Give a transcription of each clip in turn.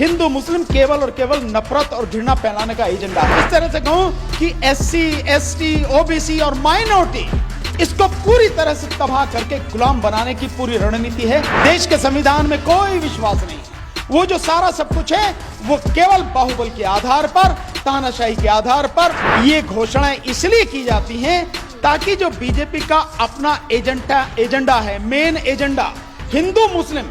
हिंदू मुस्लिम केवल और केवल नफरत और घृणा फैलाने का एजेंडा है। इस तरह से कहूं कि एससी, एसटी, ओबीसी और माइनॉरिटी इसको पूरी तरह से तबाह करके गुलाम बनाने की पूरी रणनीति है। देश के संविधान में कोई विश्वास नहीं। वो जो सारा सब कुछ है वो केवल बाहुबल के आधार पर, तानाशाही के आधार पर ये घोषणाएं इसलिए की जाती हैं ताकि जो बीजेपी का अपना एजेंडा है, मेन एजेंडा हिंदू मुस्लिम,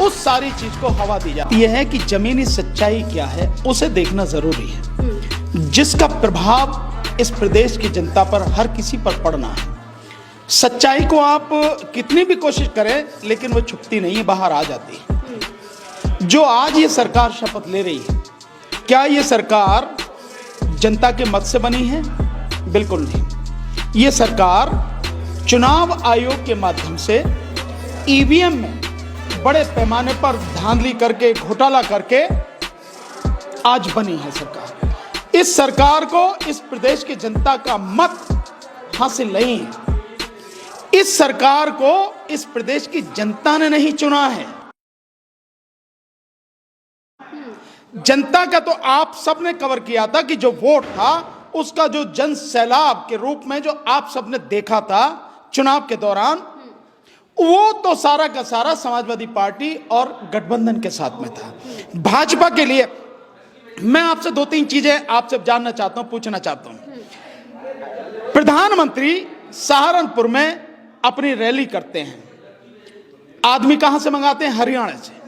उस सारी चीज को हवा दी जाती है कि जमीनी सच्चाई क्या है उसे देखना जरूरी है, जिसका प्रभाव इस प्रदेश की जनता पर हर किसी पर पड़ना है। सच्चाई को आप कितनी भी कोशिश करें लेकिन वो छुपती नहीं है, बाहर आ जाती है। जो आज ये सरकार शपथ ले रही है, क्या ये सरकार जनता के मत से बनी है? बिल्कुल नहीं। ये सरकार चुनाव आयोग के माध्यम से ईवीएम में बड़े पैमाने पर धांधली करके, घोटाला करके आज बनी है सरकार। इस सरकार को इस प्रदेश की जनता का मत हासिल नहीं है। इस सरकार को इस प्रदेश की जनता ने नहीं चुना है। जनता का तो आप सबने कवर किया था कि जो वोट था उसका जो जन सैलाब के रूप में जो आप सबने देखा था चुनाव के दौरान, वो तो सारा का सारा समाजवादी पार्टी और गठबंधन के साथ में था। भाजपा के लिए मैं आपसे दो तीन चीजें आपसे जानना चाहता हूं, पूछना चाहता हूं। प्रधानमंत्री सहारनपुर में अपनी रैली करते हैं, आदमी कहां से मंगाते हैं? हरियाणा से।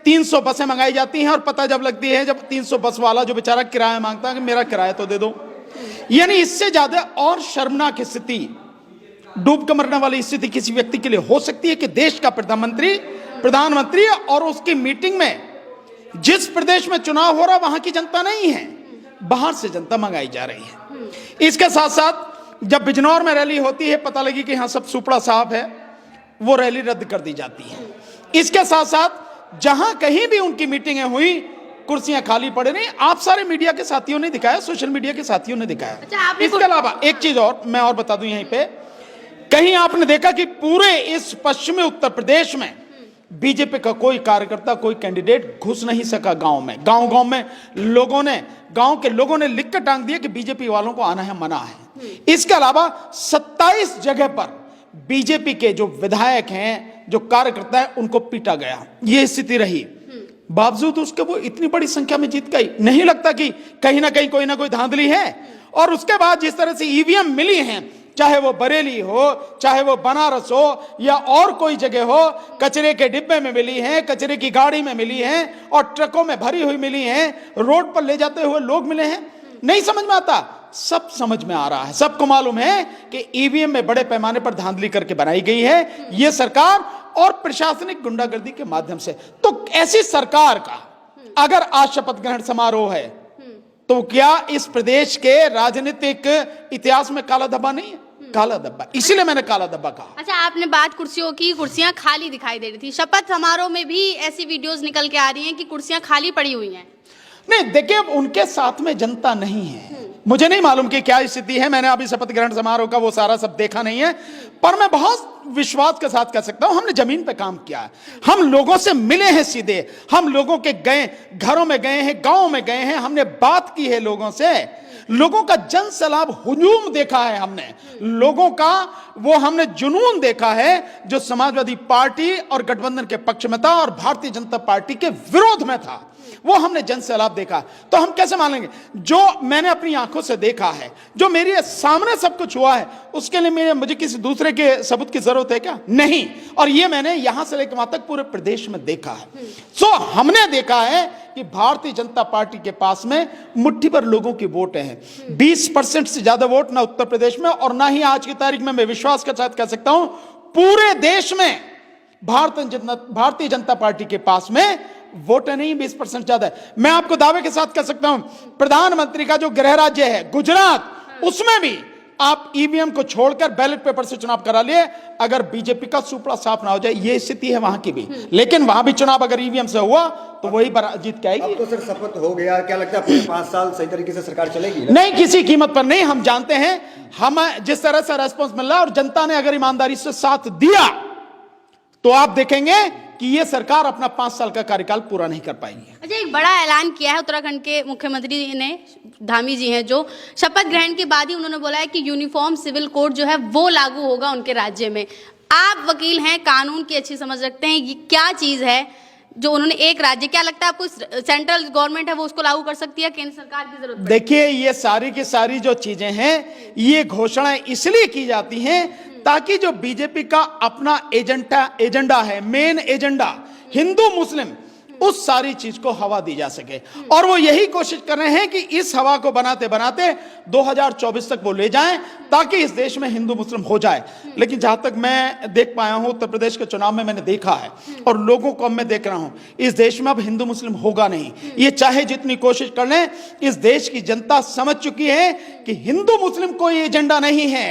300 बसें मंगाई जाती हैं और पता जब लगती है, जब 300 बस वाला जो बेचारा किराया मांगता है कि मेरा किराया तो दे दो। यानी इससे ज्यादा और शर्मनाक स्थिति, डूब कर मरने वाली स्थिति किसी व्यक्ति के लिए हो सकती है कि देश का प्रधानमंत्री और उसकी मीटिंग में, जिस प्रदेश में चुनाव हो रहा वहां की जनता नहीं है, बाहर से जनता मंगाई जा रही है। इसके साथ साथ जब बिजनौर में रैली होती है, पता लगी कि यहां सब सुपड़ा साफ है, वो रैली रद्द कर दी जाती है। इसके साथ साथ जहां कहीं भी उनकी मीटिंगें हुई, कुर्सियां खाली पड़े नहीं। आप सारे मीडिया के साथियों ने दिखाया, सोशल मीडिया के साथियों ने दिखाया। इसके अलावा एक चीज और मैं और बता दूं, यहीं पे कहीं आपने देखा कि पूरे इस पश्चिमी उत्तर प्रदेश में बीजेपी का कोई कार्यकर्ता, कोई कैंडिडेट घुस नहीं सका गांव में। गांव में गांव के लोगों ने लिख कर टांग दिया कि बीजेपी वालों को आना है, मना है। इसके अलावा 27 जगह पर बीजेपी के जो विधायक हैं, जो कार्यकर्ता है, उनको पीटा गया। यह स्थिति रही। बावजूद उसके वो इतनी बड़ी संख्या में जीत गई। नहीं लगता कि कहीं ना कहीं कोई ना कोई धांधली है? और उसके बाद जिस तरह से ईवीएम मिली हैं, चाहे वो बरेली हो, चाहे वो बनारस हो या और कोई जगह हो, कचरे के डिब्बे में मिली हैं, कचरे की गाड़ी में मिली हैं और ट्रकों में भरी हुई मिली हैं, रोड पर ले जाते हुए लोग मिले हैं। नहीं समझ में आता? सब समझ में आ रहा है। सबको मालूम है कि ईवीएम में बड़े पैमाने पर धांधली करके बनाई गई है यह सरकार, और प्रशासनिक गुंडागर्दी के माध्यम से। तो ऐसी सरकार का अगर आज शपथ ग्रहण समारोह है, तो क्या इस प्रदेश के राजनीतिक इतिहास में काला धब्बा नहीं है? काला धब्बा, इसीलिए मैंने काला धब्बा कहा। अच्छा, आपने बात कुर्सियों की, कुर्सियां खाली दिखाई दे रही थी। शपथ समारोह में भी ऐसी वीडियोस निकल के आ रही हैं कि कुर्सियां खाली पड़ी हुई हैं। नहीं, देखिए, उनके साथ में जनता नहीं है। मुझे नहीं मालूम कि क्या स्थिति है, मैंने अभी शपथ ग्रहण समारोह का वो सारा सब देखा नहीं है, पर मैं बहुत विश्वास के साथ कह सकता हूं, हमने जमीन पे काम किया है, हम लोगों से मिले हैं सीधे, हम लोगों के घरों में गए हैं, गांव में गए हैं, हमने बात की है लोगों से, लोगों का जन सैलाब हुजूम देखा है हमने, लोगों का वो हमने जुनून देखा है जो समाजवादी पार्टी और गठबंधन के पक्ष में था और भारतीय जनता पार्टी के विरोध में था, वो हमने जन सैलाब देखा। तो हम कैसे मानेंगे? जो मैंने अपनी आंखों से देखा है, जो मेरे सामने सब कुछ हुआ है, उसके लिए मुझे किसी दूसरे के सबूत की जरूरत है क्या? नहीं। और ये मैंने यहां से लेकर वहां तक पूरे प्रदेश में देखा है। सो हमने देखा है कि भारतीय जनता पार्टी के पास में मुट्ठी भर लोगों की वोट है। 20% से ज्यादा वोट ना उत्तर प्रदेश में और ना ही आज की तारीख में मैं विश्वास के साथ कह सकता हूं पूरे देश में भारतीय जनता पार्टी के पास में वोट नहीं 20% ज्यादा है। मैं आपको दावे के साथ कह सकता हूं प्रधानमंत्री का जो गृह राज्य है गुजरात, उसमें भी आप ईवीएम को छोड़कर बैलेट पेपर से चुनाव करा लिए, अगर बीजेपी का सुपड़ा साफ ना हो जाए, ये स्थिति है वहां की भी। लेकिन वहां भी चुनाव अगर ईवीएम से हुआ तो वही जीत के आएगी। अब तो सर शपथ हो गया, क्या लगता है पूरे 5 साल सही तरीके से सरकार चलेगी? नहीं, किसी कीमत पर नहीं। हम जानते हैं हम जिस तरह से रेस्पॉन्स मिल रहा है और जनता ने अगर ईमानदारी से साथ दिया तो आप देखेंगे कि ये सरकार अपना 5 साल का कार्यकाल पूरा नहीं कर पाएगी। अच्छा, एक बड़ा ऐलान किया है उत्तराखंड के मुख्यमंत्री ने, धामी जी हैं जो, शपथ ग्रहण के बाद ही उन्होंने बोला है कि यूनिफॉर्म सिविल कोड जो है वो लागू होगा उनके राज्य में। आप वकील हैं, कानून की अच्छी समझ रखते हैं, ये क्या चीज है जो उन्होंने एक राज्य, क्या लगता है आपको सेंट्रल गवर्नमेंट है वो उसको लागू कर सकती है, केंद्र सरकार की जरूरत? देखिए, ये सारी की सारी जो चीजें हैं, ये घोषणाएं इसलिए की जाती हैं ताकि जो बीजेपी का अपना एजेंडा है, मेन एजेंडा हिंदू मुस्लिम, उस सारी चीज को हवा दी जा सके। और वो यही कोशिश कर रहे हैं कि इस हवा को बनाते बनाते 2024 तक वो ले जाएं ताकि इस देश में हिंदू मुस्लिम हो जाए। लेकिन जहां तक मैं देख पाया हूं, उत्तर प्रदेश के चुनाव में मैंने देखा है और लोगों को मैं देख रहा हूं, इस देश में अब हिंदू मुस्लिम होगा नहीं। ये चाहे जितनी कोशिश कर लें, इस देश की जनता समझ चुकी है कि हिंदू मुस्लिम कोई एजेंडा नहीं है।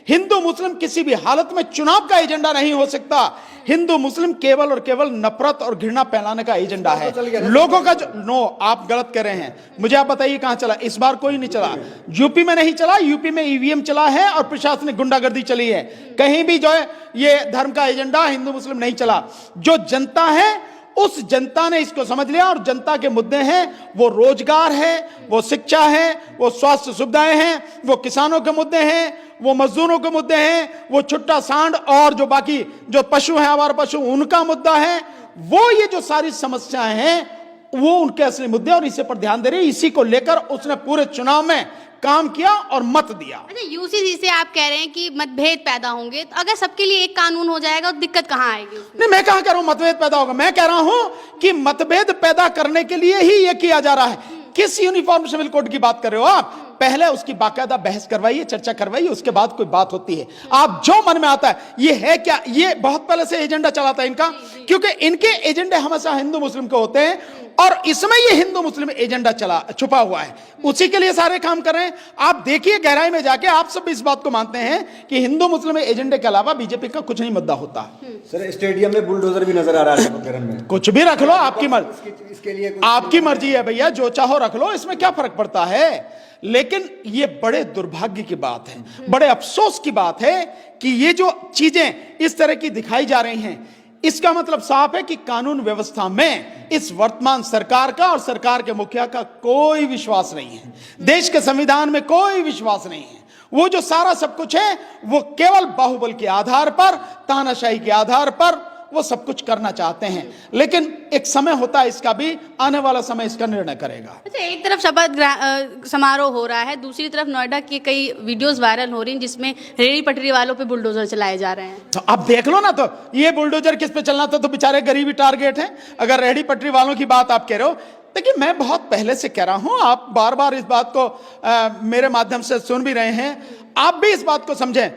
हिंदू मुस्लिम किसी भी हालत में चुनाव का एजेंडा नहीं हो सकता। हिंदू मुस्लिम केवल और केवल नफरत और घृणा फैलाने का एजेंडा है। लोगों का जो आप गलत कर रहे हैं। मुझे आप बताइए कहां चला? इस बार कोई नहीं चला। यूपी में नहीं चला, यूपी में ईवीएम चला है और प्रशासनिक गुंडागर्दी चली है। कहीं भी जो है ये धर्म का एजेंडा हिंदू मुस्लिम नहीं चला। जो जनता है उस जनता ने इसको समझ लिया और जनता के मुद्दे हैं, वो रोजगार है, वो शिक्षा है, वो स्वास्थ्य सुविधाएं हैं, वो किसानों के मुद्दे हैं, वो मजदूरों के मुद्दे हैं, वो छुट्टा सांड और जो बाकी जो पशु हैं, आवारा पशु, उनका मुद्दा है। वो ये जो सारी समस्याएं हैं वो उनके असली मुद्दे और इसी पर ध्यान दे रही है। इसी को लेकर उसने पूरे चुनाव में काम किया और मत दिया। अच्छा, यूसीसी से आप कह रहे हैं कि मतभेद पैदा होंगे, तो अगर सबके लिए एक कानून हो जाएगा तो दिक्कत कहां आएगी? नहीं, मैं कहां कह रहा हूं मतभेद पैदा होगा। मैं कह रहा हूं कि मतभेद पैदा करने के लिए ही यह किया जा रहा है। किस यूनिफॉर्म सिविल कोड की बात कर रहे हो आप? पहले उसकी बाकायदा बहस करवाइए, चर्चा करवाइए, उसके बाद कोई बात होती है। आप जो मन में आता है, ये है क्या? ये बहुत पहले से एजेंडा चलाता है इनका, क्योंकि इनके एजेंडे हमेशा हिंदू मुस्लिम के होते हैं और इसमें ये हिंदू मुस्लिम एजेंडा छुपा हुआ है। उसी के लिए सारे काम कर रहे हैं। आप देखिए गहराई में जाके, आप सब इस बात को मानते हैं कि हिंदू मुस्लिम एजेंडे के अलावा बीजेपी का कुछ नहीं मुद्दा होता। सर, स्टेडियम में बुलडोजर भी नजर आ रहा है में। कुछ भी रख लो, आपकी मर्जी, इसके लिए आपकी मर्जी है भैया, जो चाहो रख लो, इसमें क्या फर्क पड़ता है। लेकिन ये बड़े दुर्भाग्य की बात है, बड़े अफसोस की बात है कि ये जो चीजें इस तरह की दिखाई जा रही हैं, इसका मतलब साफ है कि कानून व्यवस्था में इस वर्तमान सरकार का और सरकार के मुखिया का कोई विश्वास नहीं है। देश के संविधान में कोई विश्वास नहीं है। वो जो सारा सब कुछ है वो केवल बाहुबल के आधार पर, तानाशाही के आधार पर वो सब कुछ करना चाहते हैं। लेकिन एक समय होता है इसका भी, आने वाला समय इसका निर्णय करेगा। अच्छा, एक तरफ शपथ समारोह हो रहा है, दूसरी तरफ नोएडा की कई वीडियोस वायरल हो रही हैं जिसमें रेहड़ी पटरी वालों पे बुलडोजर चलाए जा रहे हैं। तो अब देख लो ना, तो ये बुलडोजर किस पे चलना था? तो बेचारे गरीबी टारगेट है। अगर रेहड़ी पटरी वालों की बात आप कह रहे हो, देखिए मैं बहुत पहले से कह रहा हूं, आप बार बार इस बात को मेरे माध्यम से सुन भी रहे हैं। आप भी इस बात को समझें,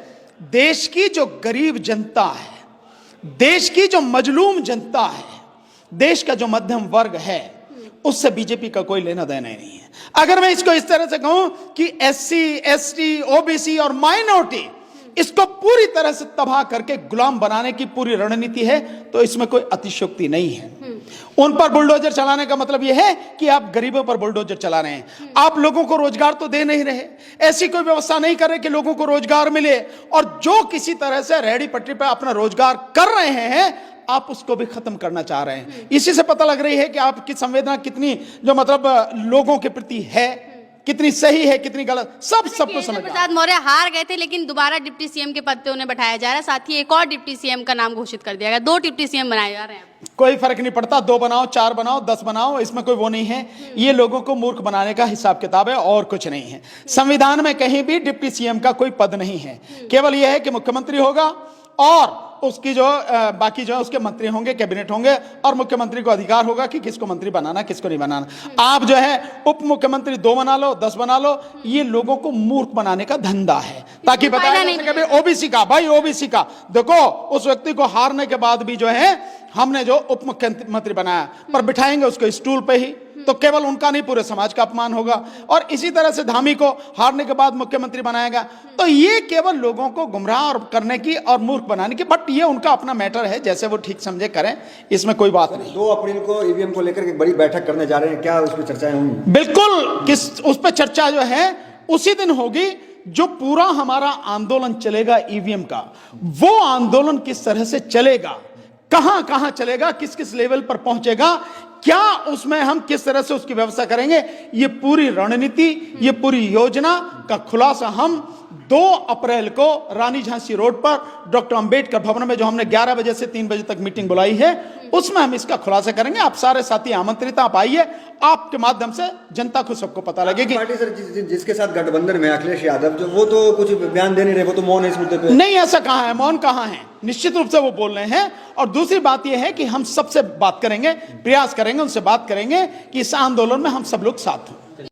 देश की जो गरीब जनता है, देश की जो मजलूम जनता है, देश का जो मध्यम वर्ग है, उससे बीजेपी का कोई लेना देना नहीं है। अगर मैं इसको इस तरह से कहूं कि एससी, एसटी, ओबीसी और माइनॉरिटी, इसको पूरी तरह से तबाह करके गुलाम बनाने की पूरी रणनीति है, तो इसमें कोई अतिशयोक्ति नहीं है। उन पर बुलडोजर चलाने का मतलब यह है कि आप गरीबों पर बुलडोजर चला रहे हैं। आप लोगों को रोजगार तो दे नहीं रहे, ऐसी कोई व्यवस्था नहीं कर रहे कि लोगों को रोजगार मिले, और जो किसी तरह से रेहड़ी पटरी पर अपना रोजगार कर रहे हैं, आप उसको भी खत्म करना चाह रहे हैं। इसी से पता लग रही है कि आपकी संवेदना कितनी जो मतलब लोगों के प्रति है, कितनी सही है, कितनी गलत, सबको समझ। प्रसाद मौर्य हार गए थे, लेकिन दोबारा डिप्टी सीएम के पद पे उन्हें बैठाया जा रहा है। साथ ही एक और डिप्टी सीएम का नाम घोषित कर दिया गया। 2 डिप्टी सीएम बनाए जा रहे हैं। कोई फर्क नहीं पड़ता, 2 बनाओ, 4 बनाओ, 10 बनाओ, इसमें कोई वो नहीं है। ये लोगों को मूर्ख बनाने का हिसाब किताब है और कुछ नहीं है। संविधान में कहीं भी डिप्टी सीएम का कोई पद नहीं है। केवल यह है कि मुख्यमंत्री होगा और उसकी जो बाकी जो है उसके मंत्री होंगे, कैबिनेट होंगे, और मुख्यमंत्री को अधिकार होगा कि किसको मंत्री बनाना, किसको नहीं बनाना। आप जो है उप मुख्यमंत्री 2 बना लो, 10 बना लो, ये लोगों को मूर्ख बनाने का धंधा है, ताकि बताया जा सके भाई ओबीसी का, भाई ओबीसी का देखो, उस व्यक्ति को हारने के बाद भी जो है हमने जो उप मुख्यमंत्री बनाया, पर बिठाएंगे उसको स्टूल पे ही, तो केवल उनका नहीं पूरे समाज का अपमान होगा। और इसी तरह से धामी को हारने के बाद मुख्यमंत्री बनाएगा, तो ये केवल लोगों को गुमराह करने की और मूर्ख बनाने की, बट ये उनका अपना मैटर है, जैसे वो ठीक समझे करें, इसमें कोई बात नहीं। 2 अप्रैल को ईवीएम को लेकर एक बड़ी बैठक करने जा रहे हैं, क्या उस पर चर्चाएं होंगी? बिल्कुल, उस पर चर्चा जो है उसी दिन होगी। जो पूरा हमारा आंदोलन चलेगा ईवीएम का, वो आंदोलन किस तरह से चलेगा, कहां कहां चलेगा, किस किस लेवल पर पहुंचेगा, क्या उसमें हम किस तरह से उसकी व्यवस्था करेंगे, ये पूरी रणनीति, ये पूरी योजना का खुलासा हम 2 अप्रैल को रानी झांसी रोड पर डॉक्टर अंबेडकर भवन में, जो हमने 11 बजे से 3 बजे तक मीटिंग बुलाई है, उसमें हम इसका खुलासा करेंगे। आप सारे साथी आमंत्रित, आप आइए, आपके माध्यम से जनता को सबको पता लगेगी। पार्टी सर जिसके साथ गठबंधन में अखिलेश यादव, जो वो तो कुछ बयान दे नहीं रहे, वो तो मौन है इस मुद्दे पे। नहीं, ऐसा कहां है, मौन कहां है, निश्चित रूप से वो बोल रहे हैं। और दूसरी बात यह है कि हम सबसे बात करेंगे, प्रयास करेंगे, उनसे बात करेंगे कि इस आंदोलन में हम सब लोग साथ हों।